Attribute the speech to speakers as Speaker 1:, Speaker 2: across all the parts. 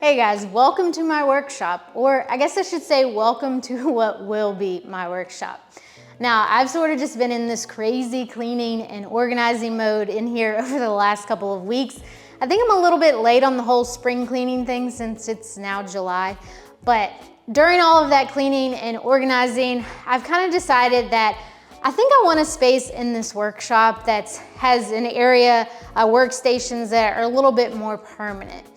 Speaker 1: Hey guys, welcome to my workshop, or I guess I should say welcome to what will be my workshop. Now, I've sort of just been in this crazy cleaning and organizing mode in here over the last couple of weeks. I think I'm a little bit late on the whole spring cleaning thing since it's now July, but during all of that cleaning and organizing, I've kind of decided that I think I want a space in this workshop that has an area, workstations that are a little bit more permanent.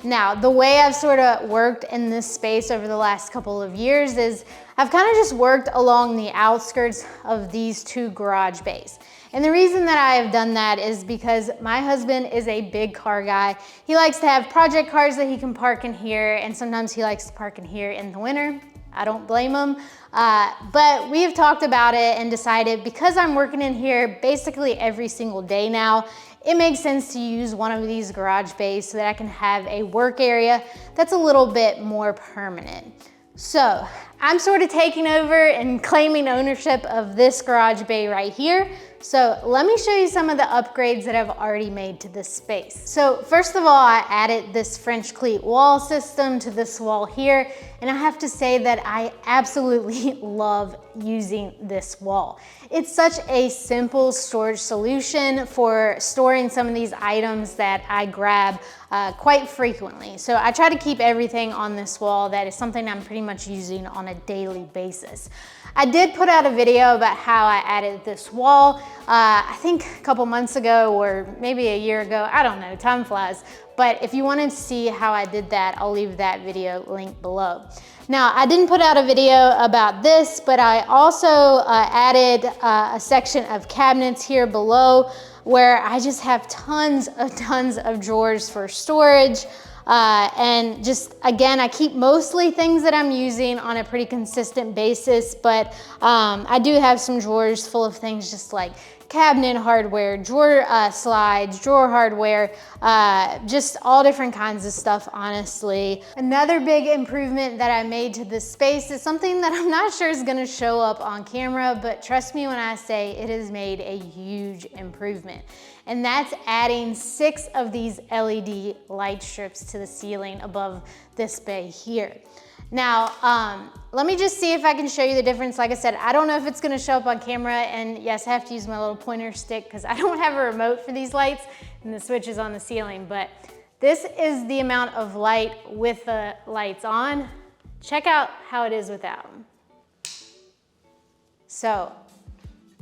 Speaker 1: Now, the way I've sort of worked in this space over the last couple of years is I've kind of just worked along the outskirts of these two garage bays. And the reason that I have done that is because my husband is a big car guy. He likes to have project cars that he can park in here, and sometimes he likes to park in here in the winter. I don't blame him. But we have talked about it and decided because I'm working in here basically every single day now, it makes sense to use one of these garage bays so that I can have a work area that's a little bit more permanent. So I'm sort of taking over and claiming ownership of this garage bay right here. So let me show you some of the upgrades that I've already made to this space. So first of all, I added this French cleat wall system to this wall here. And I have to say that I absolutely love using this wall. It's such a simple storage solution for storing some of these items that I grab quite frequently. So I try to keep everything on this wall that is something I'm pretty much using on a daily basis. I did put out a video about how I added this wall, I think a couple months ago or maybe a year ago, I don't know, time flies. But if you wanted to see how I did that, I'll leave that video linked below. Now, I didn't put out a video about this, but I also added a section of cabinets here below where I just have tons of drawers for storage. And just, again, I keep mostly things that I'm using on a pretty consistent basis, but I do have some drawers full of things just like cabinet hardware, drawer slides, drawer hardware, just all different kinds of stuff, honestly. Another big improvement that I made to this space is something that I'm not sure is gonna show up on camera, but trust me when I say it has made a huge improvement. And that's adding 6 of these LED light strips to the ceiling above this bay here. Now, let me just see if I can show you the difference. Like I said, I don't know if it's gonna show up on camera, and yes, I have to use my little pointer stick because I don't have a remote for these lights and the switch is on the ceiling, but this is the amount of light with the lights on. Check out how it is without them. So,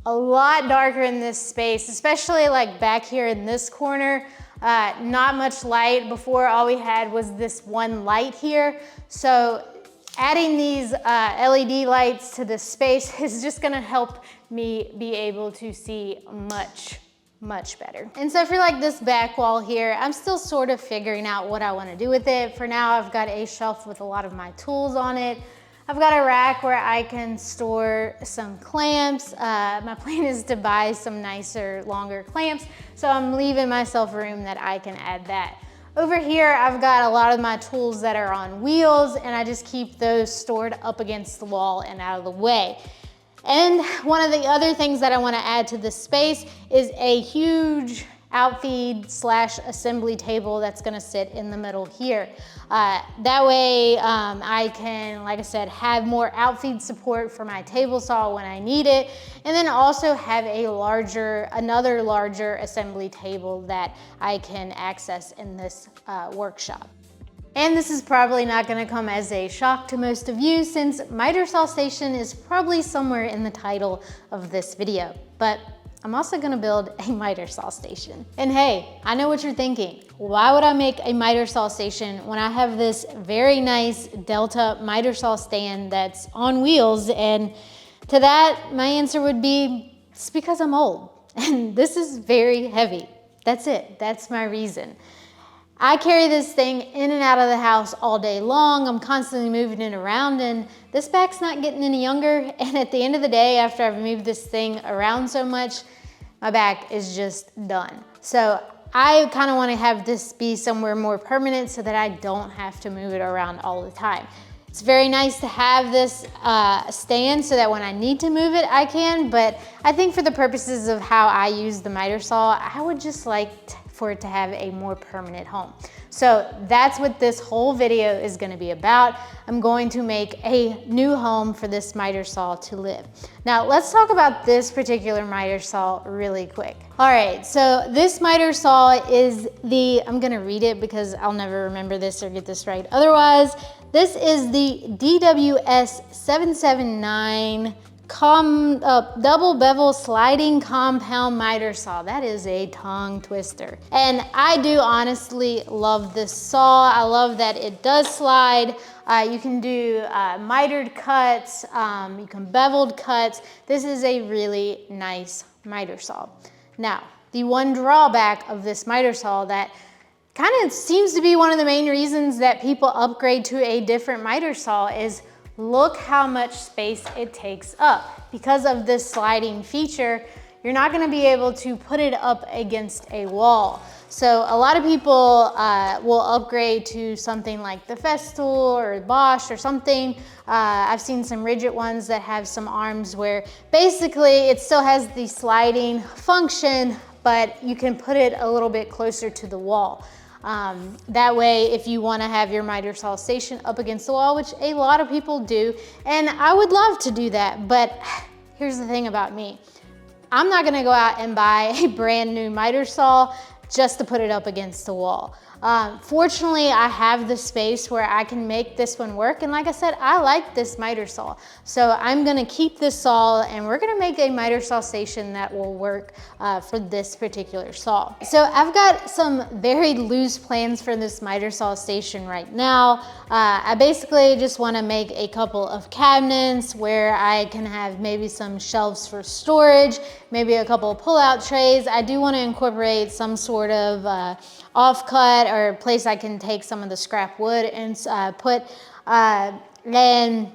Speaker 1: a lot darker in this space, especially like back here in this corner. Not much light. Before, all we had was this one light here. So adding these LED lights to this space is just gonna help me be able to see much better. And so for like this back wall here, I'm still sort of figuring out what I wanna do with it. For now, I've got a shelf with a lot of my tools on it. I've got a rack where I can store some clamps. My plan is to buy some nicer, longer clamps, so I'm leaving myself room that I can add that. Over here, I've got a lot of my tools that are on wheels, and I just keep those stored up against the wall and out of the way. And one of the other things that I want to add to this space is a huge outfeed / assembly table that's gonna sit in the middle here. That way I can, like I said, have more outfeed support for my table saw when I need it, and then also have another larger assembly table that I can access in this workshop. And this is probably not gonna come as a shock to most of you since miter saw station is probably somewhere in the title of this video, but I'm also gonna build a miter saw station. And hey, I know what you're thinking. Why would I make a miter saw station when I have this very nice Delta miter saw stand that's on wheels? And to that, my answer would be, it's because I'm old. And this is very heavy. That's it, that's my reason. I carry this thing in and out of the house all day long. I'm constantly moving it around, and this back's not getting any younger. And at the end of the day, after I've moved this thing around so much, my back is just done. So I kind of want to have this be somewhere more permanent so that I don't have to move it around all the time. It's very nice to have this stand so that when I need to move it, I can, but I think for the purposes of how I use the miter saw, I would just like for it to have a more permanent home. So that's what this whole video is gonna be about. I'm going to make a new home for this miter saw to live. Now let's talk about this particular miter saw really quick. All right, so this miter saw is I'm gonna read it because I'll never remember this or get this right otherwise. This is the DWS 779 double bevel sliding compound miter saw. That is a tongue twister. And I do honestly love this saw. I love that it does slide. You can do mitered cuts, you can beveled cuts. This is a really nice miter saw. Now, the one drawback of this miter saw that kind of seems to be one of the main reasons that people upgrade to a different miter saw is look how much space it takes up. Because of this sliding feature, you're not gonna be able to put it up against a wall. So a lot of people will upgrade to something like the Festool or Bosch or something. I've seen some Ridgit ones that have some arms where basically it still has the sliding function, but you can put it a little bit closer to the wall. That way, if you want to have your miter saw station up against the wall, which a lot of people do, and I would love to do that, but here's the thing about me. I'm not going to go out and buy a brand new miter saw just to put it up against the wall. Fortunately, I have the space where I can make this one work. And like I said, I like this miter saw. So I'm gonna keep this saw and we're gonna make a miter saw station that will work for this particular saw. So I've got some very loose plans for this miter saw station right now. I basically just wanna make a couple of cabinets where I can have maybe some shelves for storage, maybe a couple of pull-out trays. I do wanna incorporate some sort of offcut or place I can take some of the scrap wood and put. Then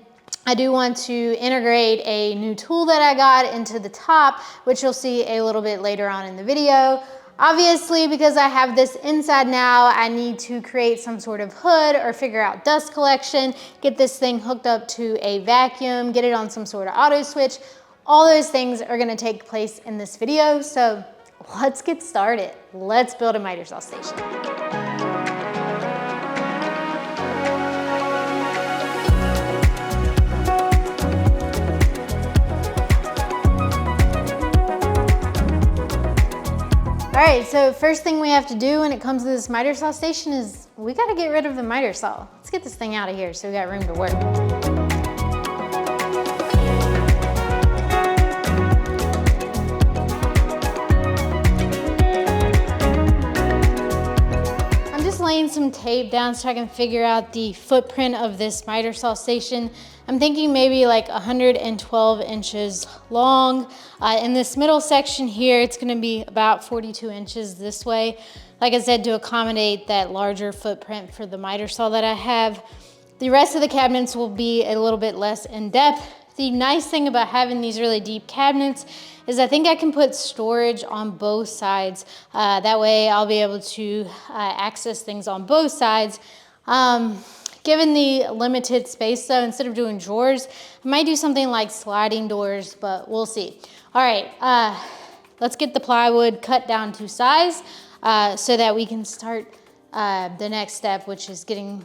Speaker 1: I do want to integrate a new tool that I got into the top, which you'll see a little bit later on in the video. Obviously, because I have this inside now, I need to create some sort of hood or figure out dust collection, get this thing hooked up to a vacuum, get it on some sort of auto switch. All those things are gonna take place in this video. So let's get started. Let's build a miter saw station. All right, so first thing we have to do when it comes to this miter saw station is we gotta get rid of the miter saw. Let's get this thing out of here so we got room to work. Laying some tape down so I can figure out the footprint of this miter saw station. I'm thinking maybe like 112 inches long. In this middle section here, it's gonna be about 42 inches this way. Like I said, to accommodate that larger footprint for the miter saw that I have. The rest of the cabinets will be a little bit less in depth. The nice thing about having these really deep cabinets is I think I can put storage on both sides. That way I'll be able to access things on both sides. Given the limited space though, instead of doing drawers, I might do something like sliding doors, but we'll see. All right, let's get the plywood cut down to size so that we can start the next step, which is getting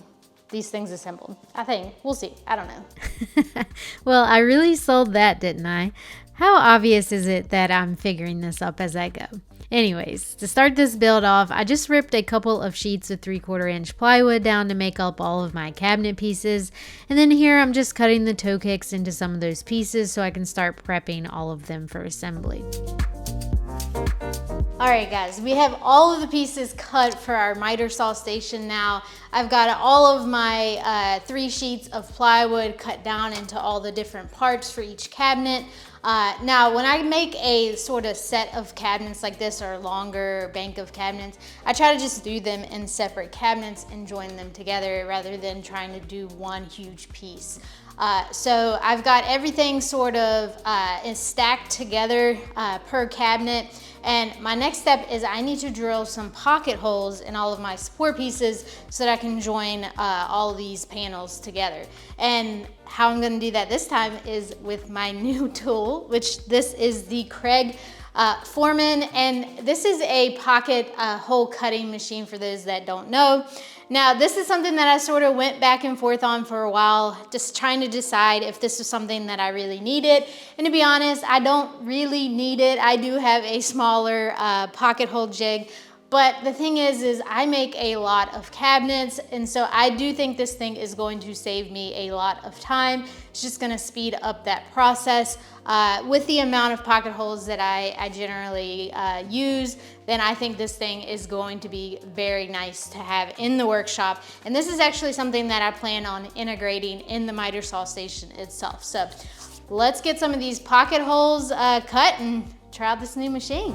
Speaker 1: these things assembled. I think. We'll see. I don't know.
Speaker 2: Well, I really sold that, didn't I? How obvious is it that I'm figuring this up as I go? Anyways, to start this build off, I just ripped a couple of sheets of 3/4 inch plywood down to make up all of my cabinet pieces. And then here I'm just cutting the toe kicks into some of those pieces so I can start prepping all of them for assembly.
Speaker 1: All right guys, we have all of the pieces cut for our miter saw station now. I've got all of my 3 sheets of plywood cut down into all the different parts for each cabinet. Now, when I make a sort of set of cabinets like this or a longer bank of cabinets, I try to just do them in separate cabinets and join them together rather than trying to do one huge piece. So I've got everything sort of stacked together per cabinet. And my next step is I need to drill some pocket holes in all of my support pieces so that I can join all these panels together. And how I'm gonna do that this time is with my new tool, which this is the Craig Foreman, and this is a pocket hole cutting machine for those that don't know. Now, this is something that I sort of went back and forth on for a while, just trying to decide if this was something that I really needed. And to be honest, I don't really need it. I do have a smaller pocket hole jig. But the thing is I make a lot of cabinets, and so I do think this thing is going to save me a lot of time. It's just gonna speed up that process. With the amount of pocket holes that I generally use, then I think this thing is going to be very nice to have in the workshop. And this is actually something that I plan on integrating in the miter saw station itself. So let's get some of these pocket holes cut and try out this new machine.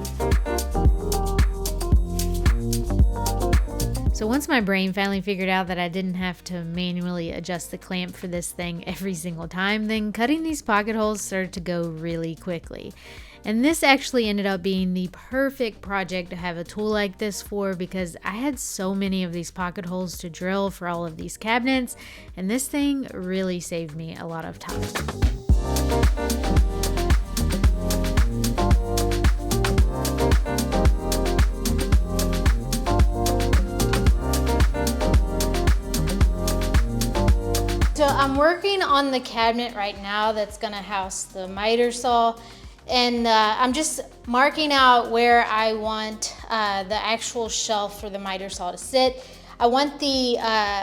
Speaker 2: So once my brain finally figured out that I didn't have to manually adjust the clamp for this thing every single time, then cutting these pocket holes started to go really quickly. And this actually ended up being the perfect project to have a tool like this for, because I had so many of these pocket holes to drill for all of these cabinets, and this thing really saved me a lot of time.
Speaker 1: So I'm working on the cabinet right now that's gonna house the miter saw, and I'm just marking out where I want the actual shelf for the miter saw to sit. I want the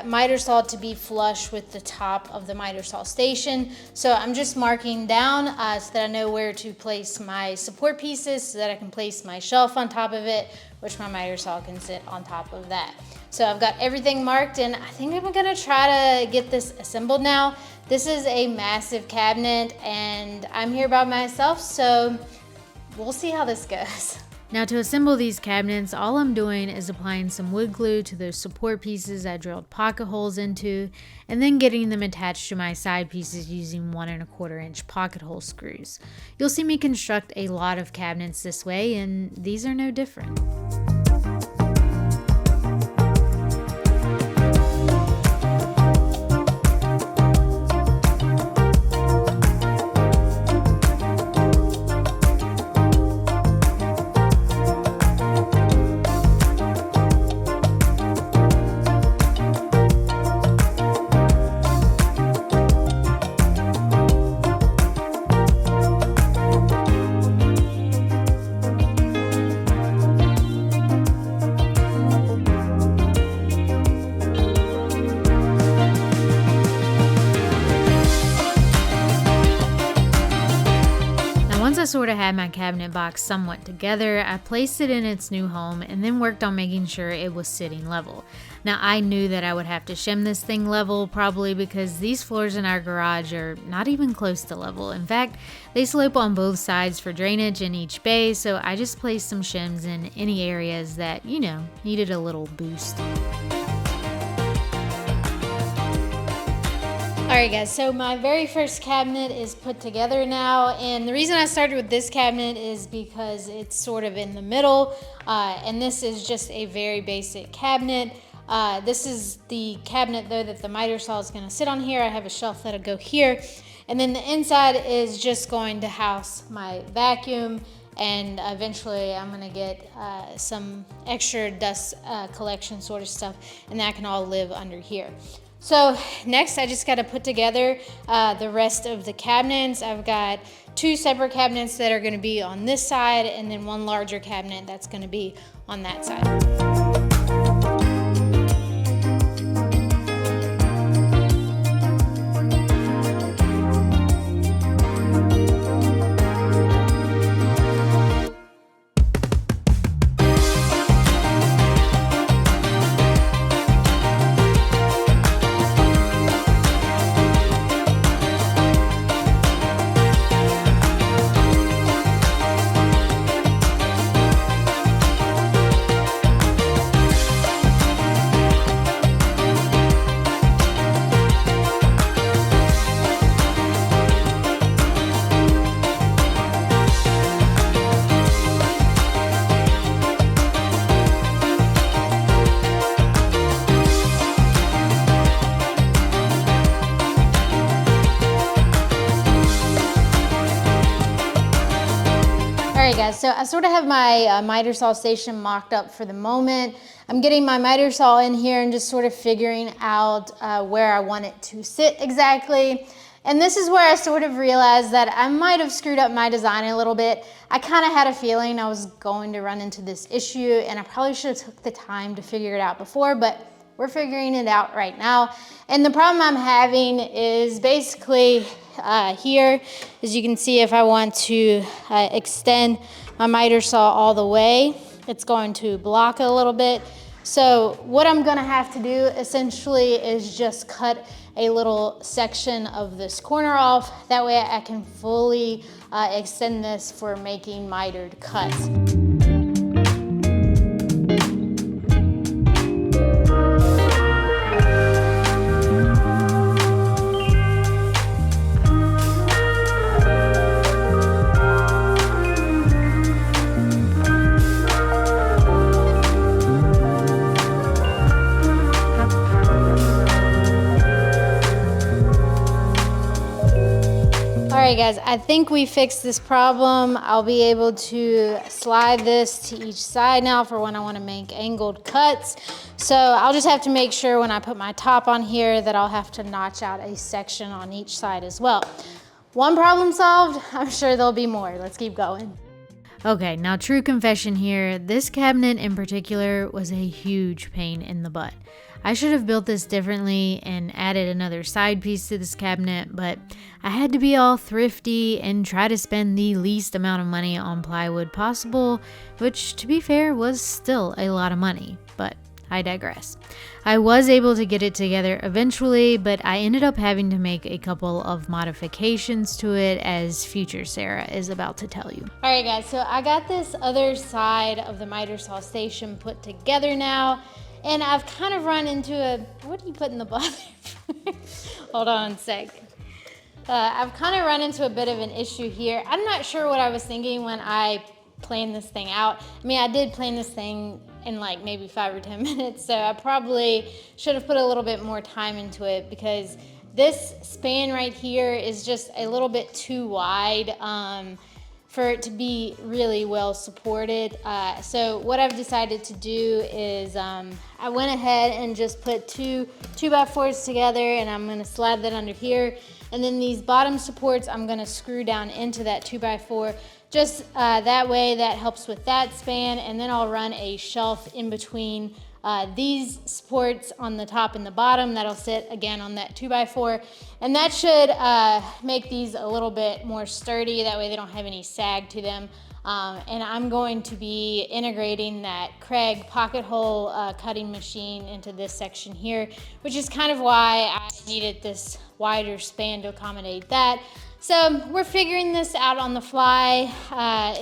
Speaker 1: miter saw to be flush with the top of the miter saw station. So I'm just marking down so that I know where to place my support pieces so that I can place my shelf on top of it, which my miter saw can sit on top of that. So I've got everything marked, and I think I'm gonna try to get this assembled now. This is a massive cabinet and I'm here by myself, so we'll see how this goes.
Speaker 2: Now to assemble these cabinets, all I'm doing is applying some wood glue to those support pieces I drilled pocket holes into, and then getting them attached to my side pieces using 1 1/4 inch pocket hole screws. You'll see me construct a lot of cabinets this way, and these are no different. I sort of had my cabinet box somewhat together, I placed it in its new home and then worked on making sure it was sitting level. Now I knew that I would have to shim this thing level, probably because these floors in our garage are not even close to level. In fact, they slope on both sides for drainage in each bay, so I just placed some shims in any areas that, you know, needed a little boost.
Speaker 1: Alright guys, so my very first cabinet is put together now, and the reason I started with this cabinet is because it's sort of in the middle, and this is just a very basic cabinet. This is the cabinet though that the miter saw is going to sit on here. I have a shelf that'll go here, and then the inside is just going to house my vacuum, and eventually I'm going to get some extra dust collection sort of stuff, and that can all live under here. So next I just got to put together the rest of the cabinets. I've got 2 separate cabinets that are going to be on this side, and then 1 larger cabinet that's going to be on that side. guys, so I sort of have my miter saw station mocked up for the moment. I'm getting my miter saw in here and just sort of figuring out where I want it to sit exactly. And this is where I sort of realized that I might have screwed up my design a little bit. I kind of had a feeling I was going to run into this issue, and I probably should have took the time to figure it out before, but we're figuring it out right now. And the problem I'm having is basically here, as you can see, if I want to extend my miter saw all the way, it's going to block it a little bit. So what I'm gonna have to do essentially is just cut a little section of this corner off. That way I can fully extend this for making mitered cuts. All right guys, I think we fixed this problem. I'll be able to slide this to each side now for when I want to make angled cuts. So I'll just have to make sure when I put my top on here that I'll have to notch out a section on each side as well. One problem solved. I'm sure there'll be more. Let's keep going.
Speaker 2: Okay, now true confession here, this cabinet in particular was a huge pain in the butt. I should have built this differently and added another side piece to this cabinet, but I had to be all thrifty and try to spend the least amount of money on plywood possible, which to be fair was still a lot of money, but I digress. I was able to get it together eventually, but I ended up having to make a couple of modifications to it, as future Sarah is about to tell you.
Speaker 1: All right guys, so I got this other side of the miter saw station put together now, and I've kind of run into what do you put in the bottom? Hold on a second. I've kind of run into a bit of an issue here. I'm not sure what I was thinking when I planned this thing out. I mean, I did plan this thing in like maybe 5 or 10 minutes, so I probably should have put a little bit more time into it, because this span right here is just a little bit too wide for it to be really well supported. So what I've decided to do is I went ahead and just put two 2x4s together, and I'm gonna slide that under here. And then these bottom supports, I'm gonna screw down into that 2x4. Just that way, that helps with that span. And then I'll run a shelf in between these supports on the top and the bottom that'll sit again on that 2x4, and that should make these a little bit more sturdy. That way they don't have any sag to them. And I'm going to be integrating that Craig pocket hole cutting machine into this section here, which is kind of why I needed this wider span to accommodate that. So we're figuring this out on the fly.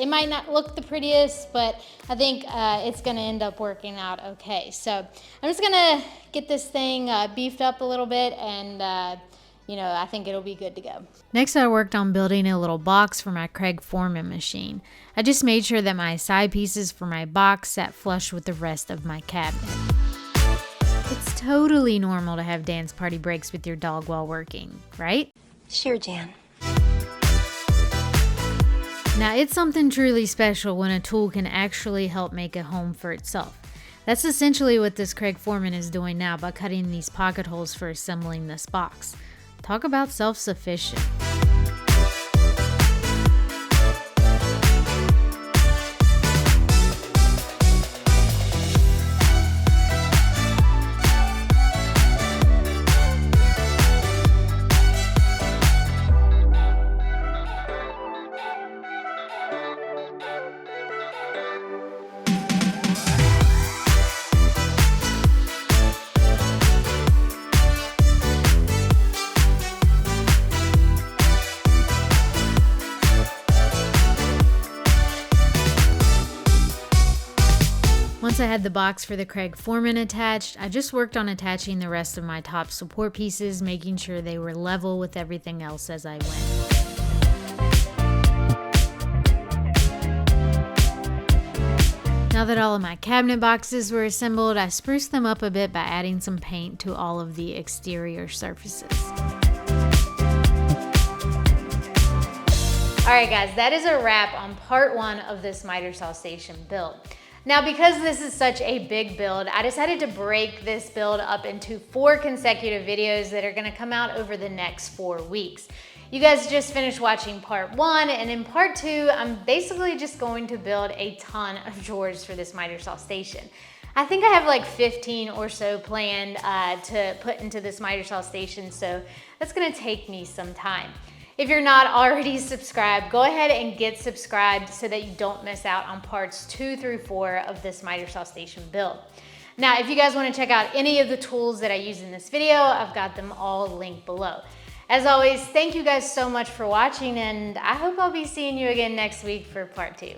Speaker 1: It might not look the prettiest, but I think it's gonna end up working out okay. So I'm just gonna get this thing beefed up a little bit, and you know, I think it'll be good to go.
Speaker 2: Next, I worked on building a little box for my Craig Foreman machine. I just made sure that my side pieces for my box sat flush with the rest of my cabinet. It's totally normal to have dance party breaks with your dog while working, right?
Speaker 3: Sure, Jan.
Speaker 2: Now, it's something truly special when a tool can actually help make a home for itself. That's essentially what this Craig Foreman is doing now by cutting these pocket holes for assembling this box. Talk about self-sufficient. Once I had the box for the Craig Foreman attached, I just worked on attaching the rest of my top support pieces, making sure they were level with everything else as I went. Now that all of my cabinet boxes were assembled, I spruced them up a bit by adding some paint to all of the exterior surfaces.
Speaker 1: All All right guys, that is a wrap on part 1 of this miter saw station build. Now because this is such a big build, I decided to break this build up into 4 consecutive videos that are gonna come out over the next 4 weeks. You guys just finished watching part 1, and in part 2, I'm basically just going to build a ton of drawers for this miter saw station. I think I have like 15 or so planned to put into this miter saw station, so that's gonna take me some time. If you're not already subscribed, go ahead and get subscribed so that you don't miss out on parts 2 through 4 of this miter saw station build. Now, if you guys wanna check out any of the tools that I use in this video, I've got them all linked below. As always, thank you guys so much for watching, and I hope I'll be seeing you again next week for part 2.